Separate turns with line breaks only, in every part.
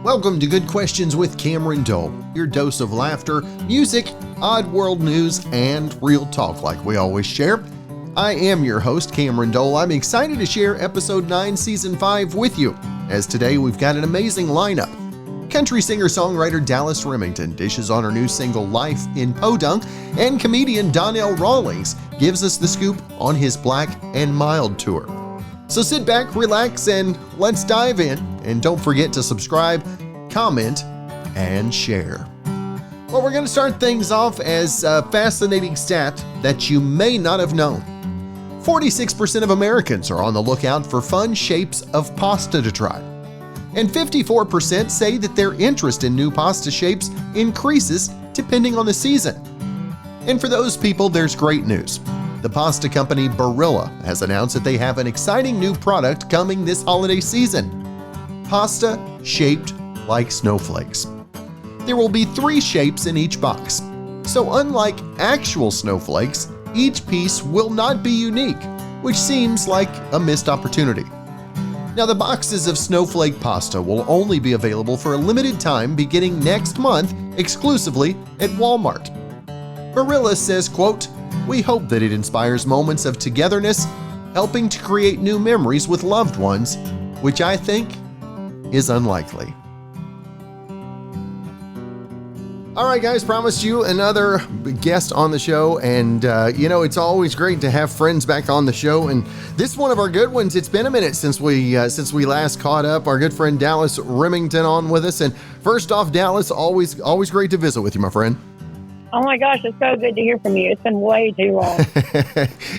Welcome to Good Questions with Cameron Dole, your dose of laughter, music, odd world news, and real talk like we always share. I am your host, Cameron Dole. I'm excited to share episode 9, season 5 with you, as today we've got an amazing lineup. Country singer-songwriter Dallas Remington dishes on her new single Life in Podunk, and comedian Donnell Rawlings gives us the scoop on his Black and Mild tour. So sit back, relax, and let's dive in. And don't forget to subscribe, comment, and share. Well, we're going to start things off as a fascinating stat that you may not have known. 46% of Americans are on the lookout for fun shapes of pasta to try. And 54% say that their interest in new pasta shapes increases depending on the season. And for those people, there's great news. The pasta company Barilla has announced that they have an exciting new product coming this holiday season. Pasta shaped like snowflakes. There will be 3 shapes in each box. So unlike actual snowflakes, each piece will not be unique, which seems like a missed opportunity. Now, the boxes of snowflake pasta will only be available for a limited time beginning next month exclusively at Walmart. Barilla says, quote, "We hope that it inspires moments of togetherness, helping to create new memories with loved ones, which I think is unlikely." All right, guys, promised you another guest on the show, and it's always great to have friends back on the show, and this one of our good ones. It's been a minute since we last caught up. Our good friend Dallas Remington on with us, and first off, Dallas, always great to visit with you, my friend.
Oh my gosh, it's so good to hear from you. It's been way too long.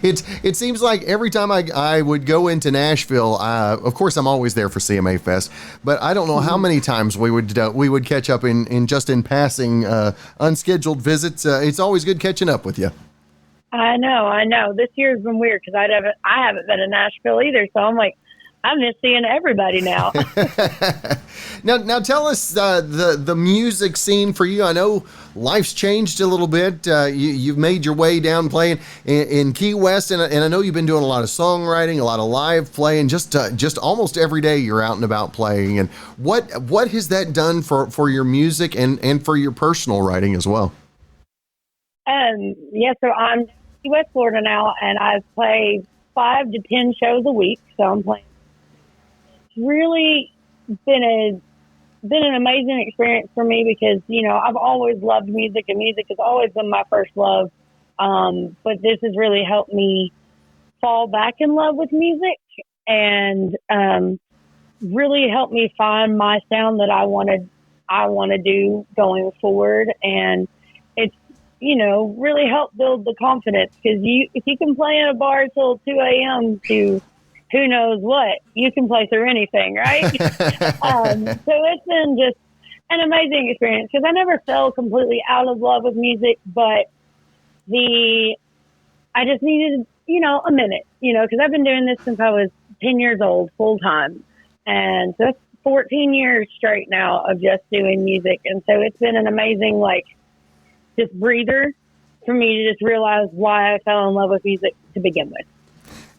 It seems like every time I would go into Nashville, of course I'm always there for CMA Fest, but I don't know how many times we would catch up in passing unscheduled visits. It's always good catching up with you.
I know. This year's been weird because I haven't been in Nashville either, so I'm like, I'm just seeing everybody now.
Now tell us the music scene for you. I know life's changed a little bit. You've made your way down playing in Key West, and I know you've been doing a lot of songwriting, a lot of live playing. Just almost every day you're out and about playing. And what has that done for your music and for your personal writing as well?
So I'm in West Florida now, and I play 5 to 10 shows a week. So I'm playing. It's really been an amazing experience for me because, I've always loved music, and music has always been my first love. But this has really helped me fall back in love with music and really helped me find my sound that I want to do going forward. And it's, really helped build the confidence because if you can play in a bar till 2 a.m. to who knows what, you can play through anything, right? So it's been just an amazing experience because I never fell completely out of love with music, but I just needed, a minute, because I've been doing this since I was 10 years old, full time. And so it's 14 years straight now of just doing music. And so it's been an amazing, just breather for me to just realize why I fell in love with music to begin with.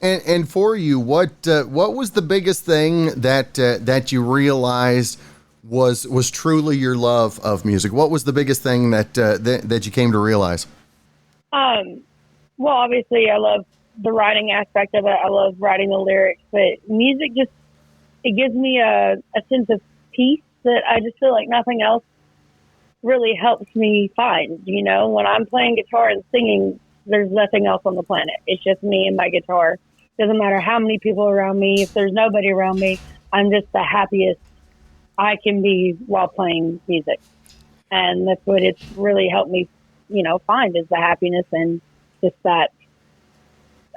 And for you, what was the biggest thing that you realized was truly your love of music? What was the biggest thing that you came to realize?
Well, obviously, I love the writing aspect of it. I love writing the lyrics, but music it gives me a sense of peace that I just feel like nothing else really helps me find. When I'm playing guitar and singing, there's nothing else on the planet. It's just me and my guitar. Doesn't matter how many people around me. If there's nobody around me, I'm just the happiest I can be while playing music. And that's what it's really helped me, find is the happiness and just that,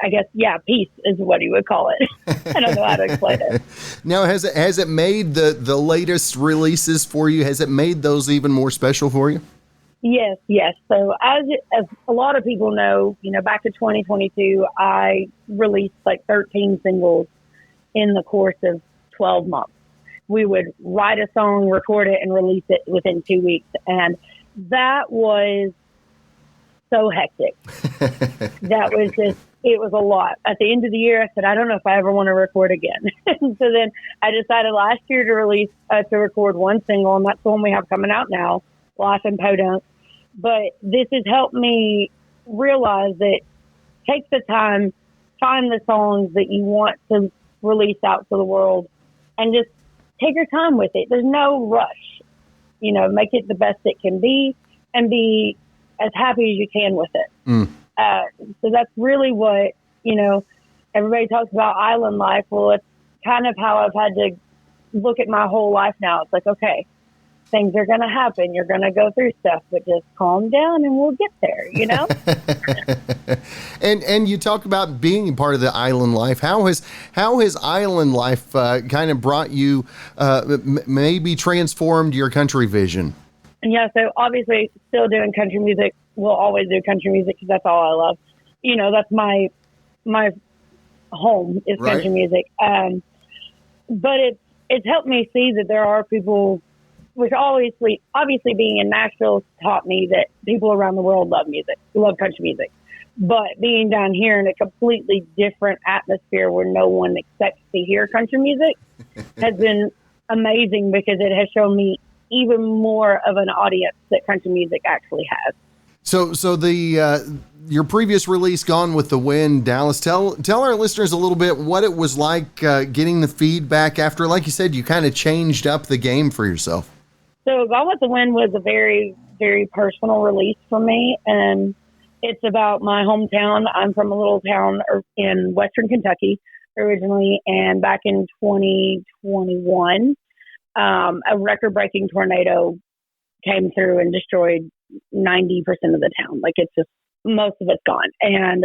I guess, peace is what you would call it. I don't know how to explain it.
Now, has it made the latest releases for you? Has it made those even more special for you?
Yes. So as a lot of people know, back in 2022, I released 13 singles in the course of 12 months. We would write a song, record it, and release it within 2 weeks. And that was so hectic. That was just it was a lot. At the end of the year, I said, I don't know if I ever want to record again. So then I decided last year to record one single, and that's the one we have coming out now, Life in Podunk. But this has helped me realize that take the time, find the songs that you want to release out to the world, and just take your time with it. There's no rush. Make it the best it can be and be as happy as you can with it. So that's really what, everybody talks about island life. Well, it's kind of how I've had to look at my whole life now. It's like, okay, things are going to happen. You're going to go through stuff, but just calm down and we'll get there,
And you talk about being part of the island life. How has island life kind of brought you, maybe transformed your country vision?
Yeah, so obviously still doing country music. We'll always do country music because that's all I love. That's my home is country music. But it's helped me see that there are people, which obviously being in Nashville taught me that people around the world love music, love country music. But being down here in a completely different atmosphere where no one expects to hear country music has been amazing because it has shown me even more of an audience that country music actually has.
So your previous release, Gone with the Wind, Dallas, tell our listeners a little bit what it was like getting the feedback after, like you said, you kind of changed up the game for yourself.
So Gone with the Wind was a very, very personal release for me, and it's about my hometown. I'm from a little town in Western Kentucky originally, and back in 2021, a record-breaking tornado came through and destroyed 90% of the town. Like, it's just, most of it's gone. And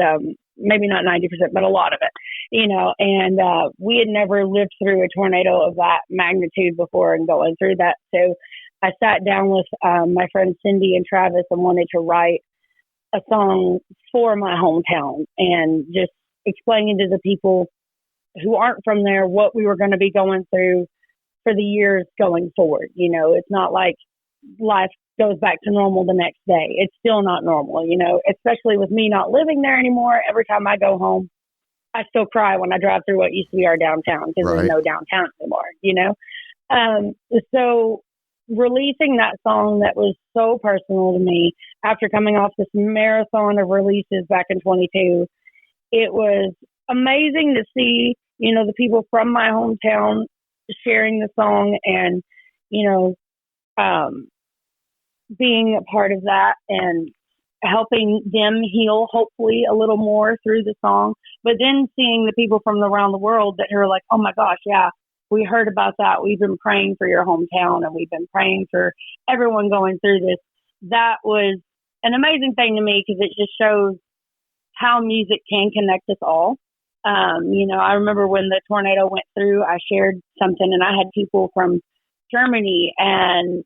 maybe not 90%, but a lot of it, and we had never lived through a tornado of that magnitude before and going through that. So I sat down with my friends Cindy and Travis and wanted to write a song for my hometown and just explaining to the people who aren't from there what we were going to be going through for the years going forward. It's not like life goes back to normal the next day. It's still not normal, especially with me not living there anymore. Every time I go home, I still cry when I drive through what used to be our downtown because there's no downtown anymore, So releasing that song that was so personal to me after coming off this marathon of releases back in 22, it was amazing to see, the people from my hometown sharing the song and, being a part of that and helping them heal hopefully a little more through the song. But then seeing the people from around the world that are like, oh my gosh, yeah, we heard about that. We've been praying for your hometown and we've been praying for everyone going through this. That was an amazing thing to me because it just shows how music can connect us all. I remember when the tornado went through, I shared something and I had people from Germany and,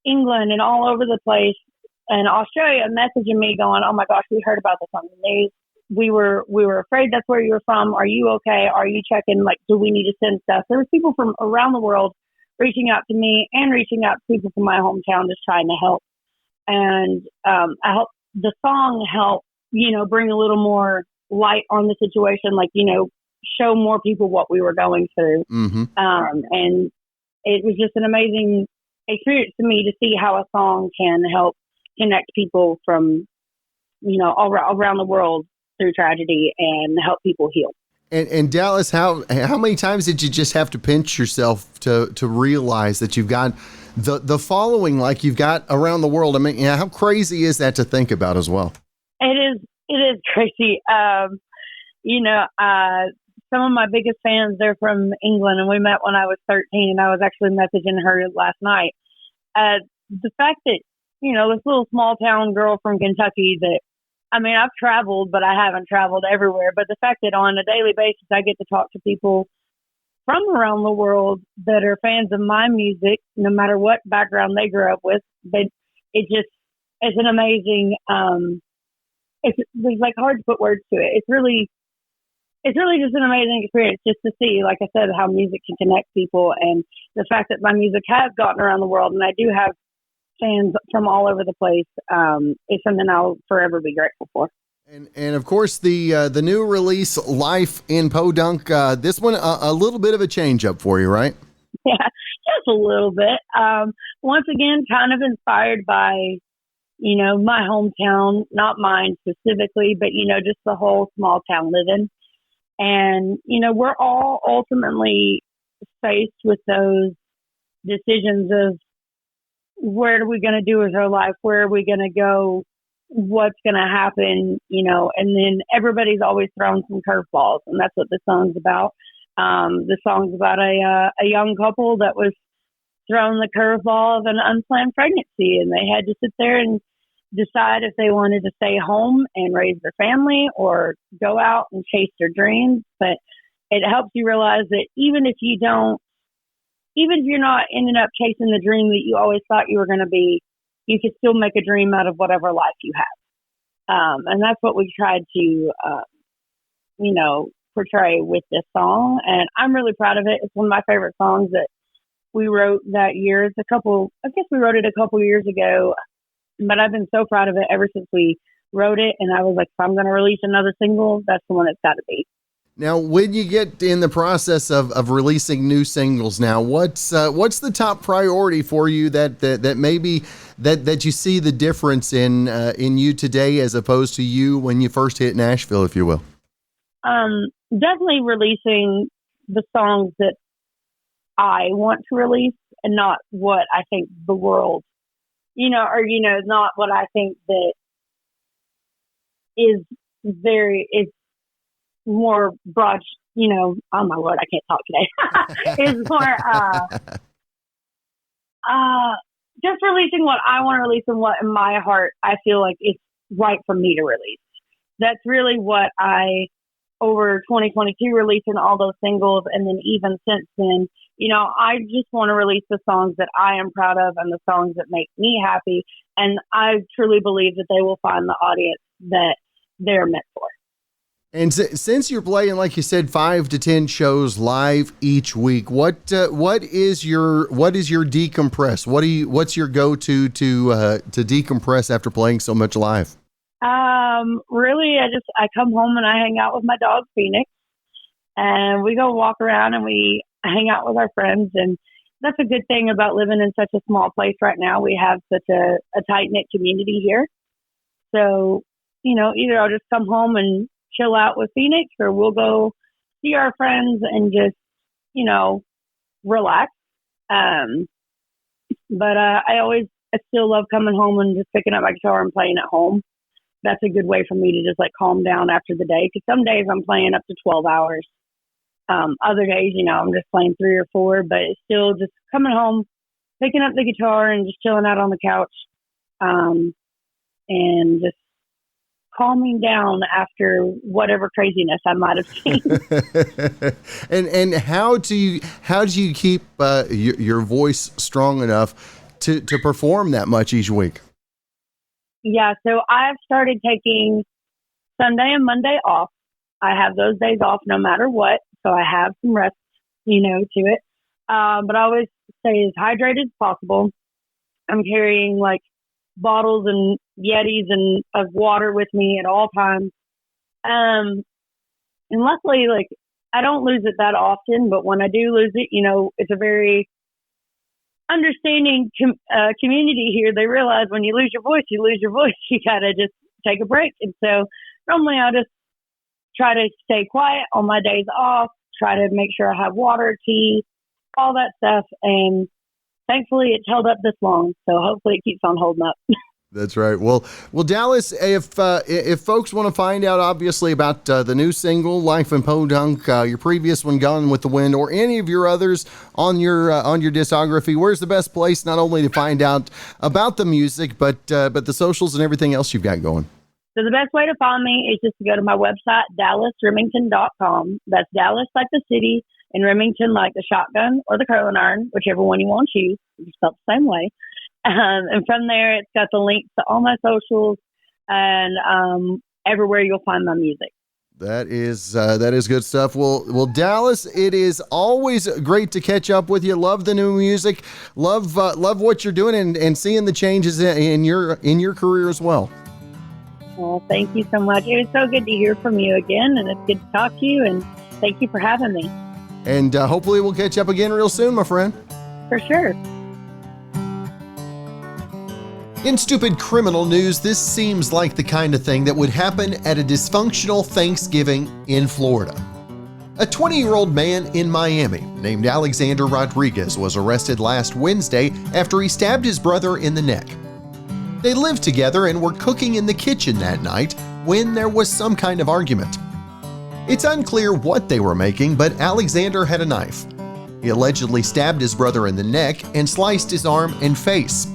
England and all over the place and Australia messaging me going, oh my gosh, we heard about this on the news. We were afraid that's where you were from. Are you okay? Are you checking? Like, do we need to send stuff? There was people from around the world reaching out to me and reaching out to people from my hometown just trying to help. And I hope the song helped, bring a little more light on the situation, like, show more people what we were going through.
Mm-hmm.
And it was just an amazing experience to me to see how a song can help connect people from, all around the world through tragedy and help people heal.
And Dallas, how many times did you just have to pinch yourself to realize that you've got the following like you've got around the world? I mean, how crazy is that to think about as well?
It is crazy. Some of my biggest fans, they're from England, and we met when I was 13, and I was actually messaging her last night. The fact that, this little small town girl from Kentucky that, I've traveled, but I haven't traveled everywhere. But the fact that on a daily basis, I get to talk to people from around the world that are fans of my music, no matter what background they grew up with, it's an amazing, it's like hard to put words to it. It's really just an amazing experience just to see, like I said, how music can connect people, and the fact that my music has gotten around the world and I do have fans from all over the place is something I'll forever be grateful for.
And of course the new release, Life in Podunk. This one a little bit of a change up for you, right?
Yeah, just a little bit. Once again, kind of inspired by, my hometown, not mine specifically, but, just the whole small town living. And, we're all ultimately faced with those decisions of what are we going to do with our life? Where are we going to go? What's going to happen? And then everybody's always throwing some curveballs, and that's what the song's about. The song's about a young couple that was thrown the curveball of an unplanned pregnancy, and they had to sit there and decide if they wanted to stay home and raise their family or go out and chase their dreams. But it helps you realize that even if you're not ending up chasing the dream that you always thought you were going to be, you can still make a dream out of whatever life you have. And that's what we tried to, portray with this song. And I'm really proud of it. It's one of my favorite songs that we wrote that year. I guess we wrote it a couple years ago, but I've been so proud of it ever since we wrote it. And I was like, if I'm going to release another single, that's the one it's got to be.
Now, when you get in the process of releasing new singles now, what's the top priority for you that maybe that you see the difference in you today as opposed to you when you first hit Nashville, if you will?
Definitely releasing the songs that I want to release and not what I think the world, not what I think that is more broad, oh my word, I can't talk today. It's more, just releasing what I want to release and what in my heart I feel like it's right for me to release. That's really what over 2022 releasing all those singles, and then even since then, I just want to release the songs that I am proud of and the songs that make me happy. And I truly believe that they will find the audience that they're meant for.
And since you're playing, like you said, 5 to 10 shows live each week, what is your decompress? What's your go-to to decompress after playing so much live?
Really, I come home and I hang out with my dog Phoenix, and we go walk around and we hang out with our friends. And that's a good thing about living in such a small place right now. We have such a tight-knit community here. So, either I'll just come home and chill out with Phoenix, or we'll go see our friends and just, relax. But I still love coming home and just picking up my guitar and playing at home. That's a good way for me to just calm down after the day. Because some days I'm playing up to 12 hours. Other days, I'm just playing 3 or 4, but it's still just coming home, picking up the guitar and just chilling out on the couch. And just calming down after whatever craziness I might have seen.
And how do you keep your voice strong enough to perform that much each week?
Yeah, so I've started taking Sunday and Monday off. I have those days off no matter what, so I have some rest, to it. But I always stay as hydrated as possible. I'm carrying bottles and Yetis and of water with me at all times. And luckily, I don't lose it that often, but when I do lose it, it's a very understanding community here. They realize when you lose your voice, you lose your voice. You gotta just take a break. And so normally I'll just try to stay quiet on my days off, try to make sure I have water, tea, all that stuff. And thankfully it's held up this long. So hopefully it keeps on holding up.
That's right. Well, Dallas, if folks want to find out, obviously, about the new single "Life in Podunk," your previous one "Gone with the Wind," or any of your others on your discography, where's the best place not only to find out about the music, but the socials and everything else you've got going?
So the best way to find me is just to go to my website, DallasRemington.com. That's Dallas like the city, and Remington like the shotgun or the curling iron, whichever one you want to choose. It's spelled the same way. And from there, it's got the links to all my socials and everywhere you'll find my music.
That is good stuff. Well, Dallas, it is always great to catch up with you. Love the new music. Love what you're doing and seeing the changes in your career as well.
Well, thank you so much. It was so good to hear from you again, and it's good to talk to you, and thank you for having me.
And hopefully we'll catch up again real soon, my friend.
For sure.
In stupid criminal news, this seems like the kind of thing that would happen at a dysfunctional Thanksgiving in Florida. A 20-year-old man in Miami named Alexander Rodriguez was arrested last Wednesday after he stabbed his brother in the neck. They lived together and were cooking in the kitchen that night when there was some kind of argument. It's unclear what they were making, but Alexander had a knife. He allegedly stabbed his brother in the neck and sliced his arm and face.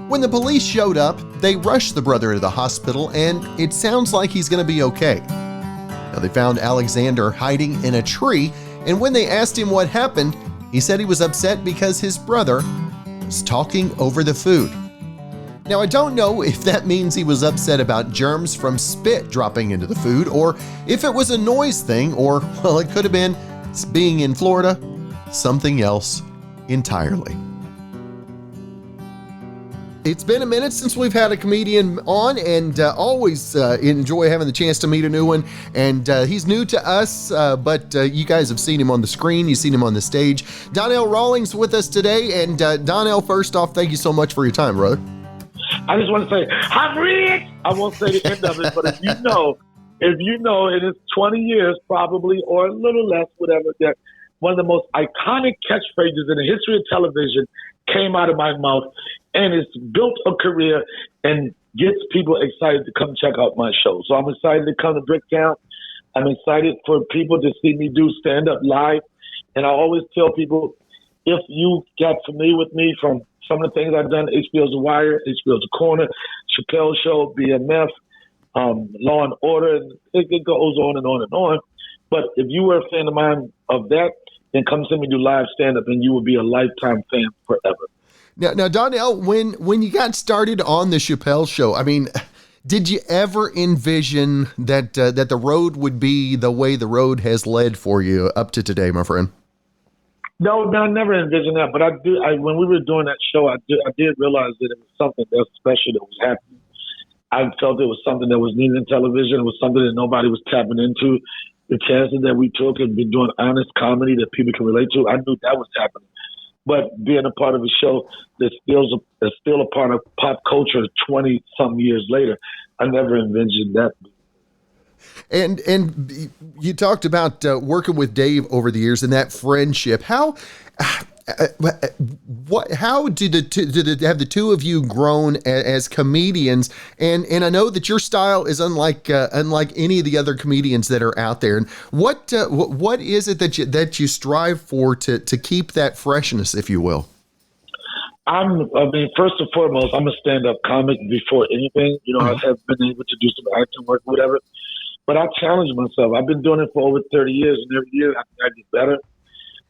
When the police showed up, they rushed the brother to the hospital, and it sounds like he's going to be okay. Now, they found Alexander hiding in a tree, and when they asked him what happened, he said he was upset because his brother was talking over the food. Now, I don't know if that means he was upset about germs from spit dropping into the food, or if it was a noise thing, or, well, it could have been, being in Florida, something else entirely. It's been a minute since we've had a comedian on, and always enjoy having the chance to meet a new one. And he's new to us, but you guys have seen him on the screen. You've seen him on the stage. Donnell Rawlings with us today. And Donnell, first off, thank you so much for your time, brother.
I just want to say, I'm rich. I won't say the end of it, but if you know, it is 20 years probably, or a little less, whatever, that one of the most iconic catchphrases in the history of television came out of my mouth, and it's built a career and gets people excited to come check out my show. So I'm excited to come to Bricktown. I'm excited for people to see me do stand-up live. And I always tell people, if you got familiar with me from some of the things I've done, HBO's The Wire, HBO's The Corner, Chappelle Show, BMF, Law and Order, and it goes on and on and on. But if you were a fan of mine of that, then come see me do live stand-up, and you will be a lifetime fan forever.
Now, Donnell, when you got started on the Chappelle Show, I mean, did you ever envision that the road would be the way the road has led for you up to today, my friend?
No, I never envisioned that. But when we were doing that show, I did realize that it was something that was special that was happening. I felt it was something that was needed in television. It was something that nobody was tapping into. The chances that we took and been doing honest comedy that people can relate to, I knew that was happening. But being a part of a show that's still a part of pop culture 20-some years later, I never envisioned that.
And you talked about working with Dave over the years and that friendship. How did the two of you grown as comedians? And I know that your style is unlike any of the other comedians that are out there. And what is it that you strive for to keep that freshness, if you will?
First and foremost, I'm a stand-up comic before anything. I have been able to do some acting work, whatever. But I challenge myself. I've been doing it for over 30 years, and every year I get better.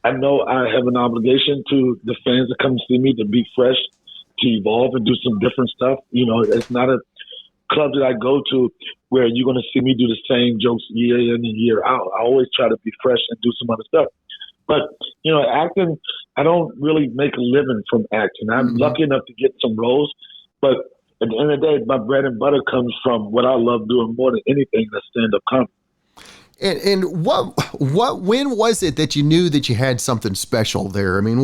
I know I have an obligation to the fans that come see me to be fresh, to evolve and do some different stuff. It's not a club that I go to where you're going to see me do the same jokes year in and year out. I always try to be fresh and do some other stuff. But, acting, I don't really make a living from acting. I'm lucky enough to get some roles, but at the end of the day, my bread and butter comes from what I love doing more than anything, that's stand-up comedy.
And when was it that you knew that you had something special there? I mean,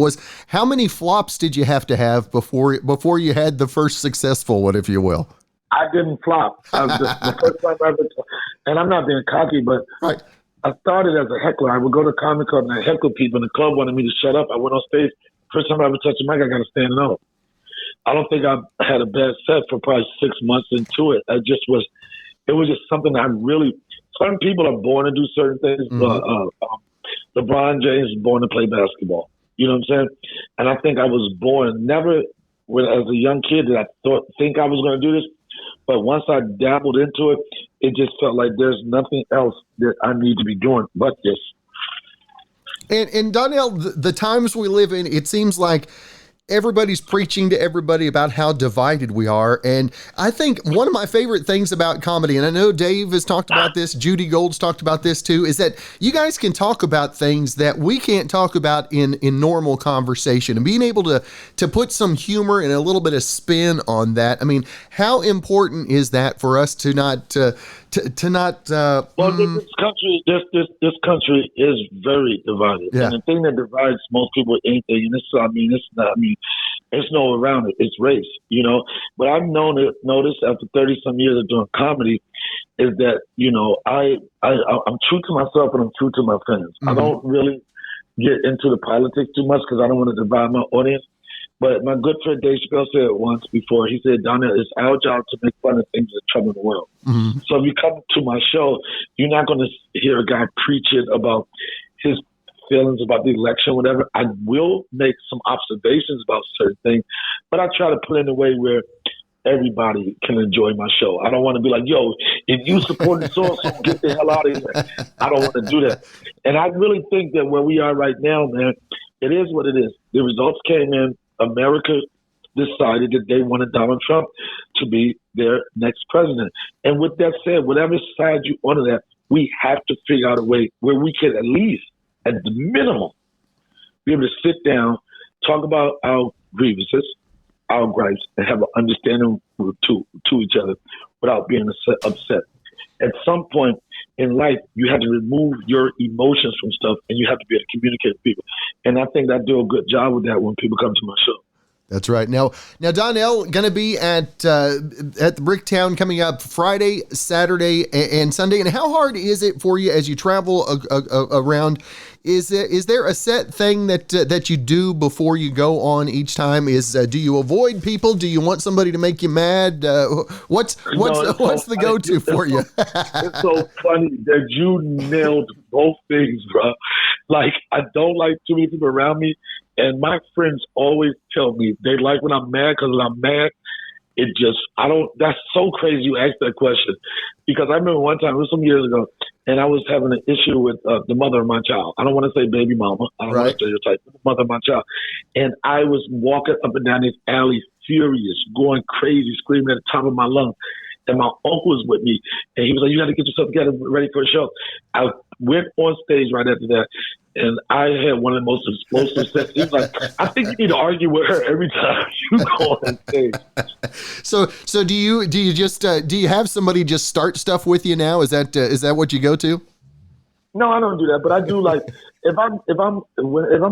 how many flops did you have to have before you had the first successful one, if you will?
I didn't flop. I was the first time I ever, and I'm not being cocky, but
right.
I started as a heckler. I would go to comedy club and I heckle people, and the club wanted me to shut up. I went on stage. First time I ever touched a mic, I got to stand up. I don't think I had a bad set for probably 6 months into it. It was just something certain people are born to do certain things. LeBron James was born to play basketball. You know what I'm saying? And I think I was born, never as a young kid did I think I was going to do this. But once I dabbled into it, it just felt like there's nothing else that I need to be doing but this.
And Donnell, the times we live in, it seems like everybody's preaching to everybody about how divided we are. And I think one of my favorite things about comedy, and I know Dave has talked about this, Judy Gold's talked about this too, is that you guys can talk about things that we can't talk about in normal conversation, and being able to put some humor and a little bit of spin on that. I mean, how important is that for us to not
well, this country is very divided, and the thing that divides most people with anything, and it's no around it. It's race, you know. But I've noticed after 30 some years of doing comedy is that, you know, I'm true to myself and I'm true to my fans. I don't really get into the politics too much because I don't want to divide my audience. But my good friend Dave Chappelle said it once before. He said, Donnell, it's our job to make fun of things that trouble the world. So if you come to my show, you're not going to hear a guy preaching about his feelings about the election, whatever. I will make some observations about certain things, but I try to put it in a way where everybody can enjoy my show. I don't want to be like, yo, if you support so get the hell out of here. I don't want to do that. And I really think that where we are right now, man, it is what it is. The results came in. America decided that they wanted Donald Trump to be their next president. And with that said, whatever side you on that, we have to figure out a way where we can at least, at the minimum, be able to sit down, talk about our grievances, our gripes, and have an understanding to each other without being upset. At some point in life, you have to remove your emotions from stuff, and you have to be able to communicate with people. And I think I do a good job with that when people come to my show.
That's right. Now, Donnell, going to be at the Bricktown coming up Friday, Saturday, and Sunday. And how hard is it for you as you travel around? Is there a set thing that you do before you go on each time? Do you avoid people? Do you want somebody to make you mad? What's the go-to for you?
It's so funny that you nailed both things, bro. Like, I don't like too many people around me. And my friends always tell me they like when I'm mad, because when I'm mad, that's so crazy you asked that question. Because I remember one time, it was some years ago, and I was having an issue with the mother of my child. I don't want to say baby mama. I don't want to stereotype, but the mother of my child. And I was walking up and down this alley furious, going crazy, screaming at the top of my lungs. And my uncle was with me, and he was like, you got to get yourself together, ready for a show. I went on stage right after that, and I had one of the most explosive sets. He was like, I think you need to argue with her every time you go on stage.
So do you have somebody just start stuff with you now? Is that what you go to?
No, I don't do that, but I do, like, if I'm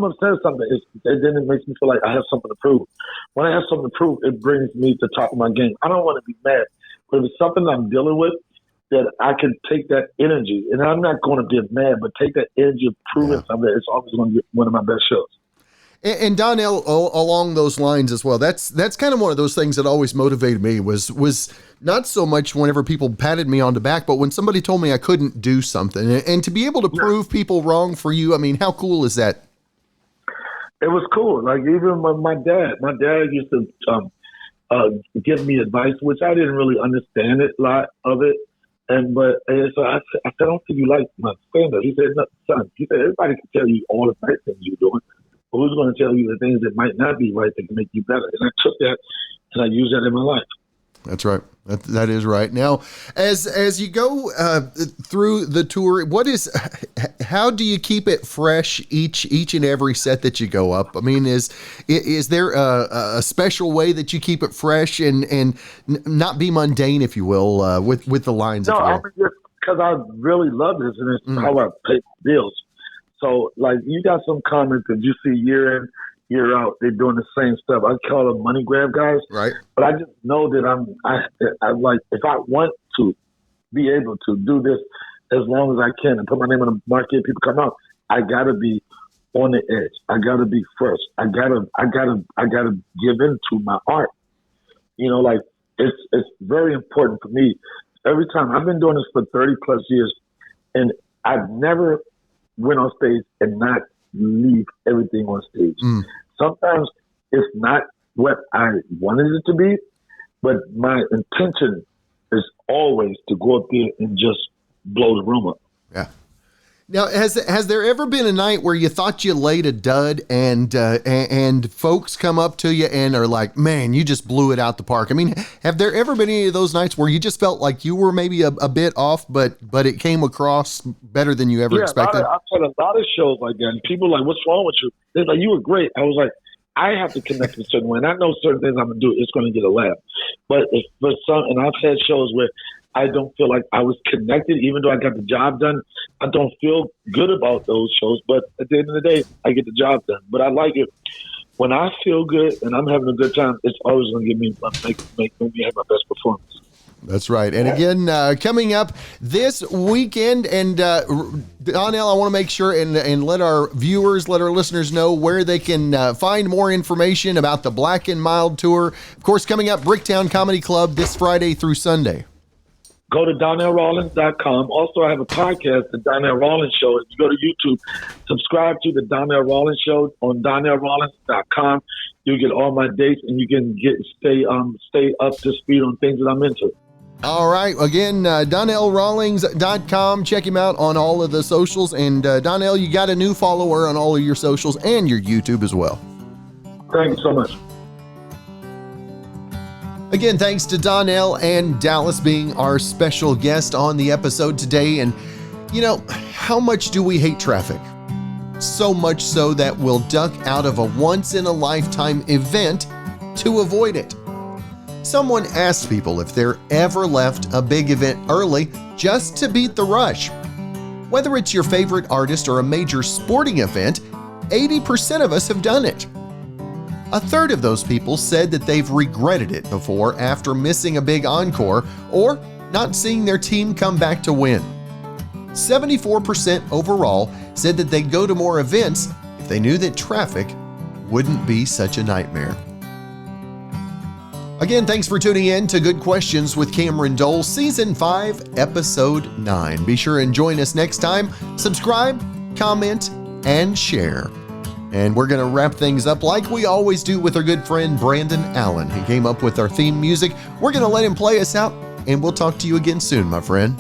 upset at something, then it makes me feel like I have something to prove. When I have something to prove, it brings me to the top of my game. I don't want to be mad. But if it's something I'm dealing with, that I can take that energy, and I'm not going to get mad, but take that energy of proving something, it's always going to be one of my best shows.
And Donnell, along those lines as well, that's kind of one of those things that always motivated me was not so much whenever people patted me on the back, but when somebody told me I couldn't do something, and to be able to prove people wrong for you. I mean, how cool is that?
It was cool. Like, even my dad used to give me advice, which I didn't really understand a lot of it. And so I said, I don't think you like my stand-up. He said, no, son, he said, everybody can tell you all the right things you're doing, but who's going to tell you the things that might not be right that can make you better? And I took that and I used that in my life.
That's right. That is right. Now, as you go through the tour, how do you keep it fresh each and every set that you go up? I mean, is there a special way that you keep it fresh and not be mundane, if you will, with the lines?
No, I mean, just because I really love this, and it's how I pay bills. So, like, you got some comics that you see year in, year out, they're doing the same stuff. I call them money grab guys.
Right.
But I just know that I'm like, if I want to be able to do this as long as I can and put my name on the market, people come out, I gotta be on the edge. I gotta be first. I gotta give in to my art. You know, like, it's very important for me. Every time, I've been doing this for 30 plus years, and I've never went on stage and not leave everything on stage. Sometimes it's not what I wanted it to be, but my intention is always to go up there and just blow the room up.
Yeah. Now, has there ever been a night where you thought you laid a dud and folks come up to you and are like, man, you just blew it out the park? I mean, have there ever been any of those nights where you just felt like you were maybe a bit off, but it came across better than you ever expected?
I've had a lot of shows like that, and people are like, what's wrong with you? They're like, you were great. I was like, I have to connect in a certain way, and I know certain things I'm going to do, it's going to get a laugh. But if for some, and I've had shows where I don't feel like I was connected, even though I got the job done. I don't feel good about those shows, but at the end of the day, I get the job done. But I like it. When I feel good and I'm having a good time, it's always going to give me make me have my best performance.
That's right. And again, coming up this weekend, and Donnell, I want to make sure and let our viewers, let our listeners know where they can find more information about the Black and Mild Tour. Of course, coming up, Bricktown Comedy Club this Friday through Sunday.
Go to DonnellRawlings.com. Also, I have a podcast, The Donnell Rawlings Show. If you go to YouTube, subscribe to The Donnell Rawlings Show on DonnellRawlings.com. You get all my dates, and you can stay up to speed on things that I'm into.
All right. Again, DonnellRawlings.com. Check him out on all of the socials. And Donnell, you got a new follower on all of your socials and your YouTube as well.
Thank you so much.
Again, thanks to Donnell and Dallas being our special guest on the episode today. And, you know, how much do we hate traffic? So much so that we'll duck out of a once-in-a-lifetime event to avoid it. Someone asked people if they're ever left a big event early just to beat the rush. Whether it's your favorite artist or a major sporting event, 80% of us have done it. A third of those people said that they've regretted it before after missing a big encore or not seeing their team come back to win. 74% overall said that they'd go to more events if they knew that traffic wouldn't be such a nightmare. Again, thanks for tuning in to Good Questions with Cameron Dole, Season 5, Episode 9. Be sure and join us next time. Subscribe, comment, and share. And we're going to wrap things up like we always do with our good friend Brandon Allen. He came up with our theme music. We're going to let him play us out, and we'll talk to you again soon, my friend.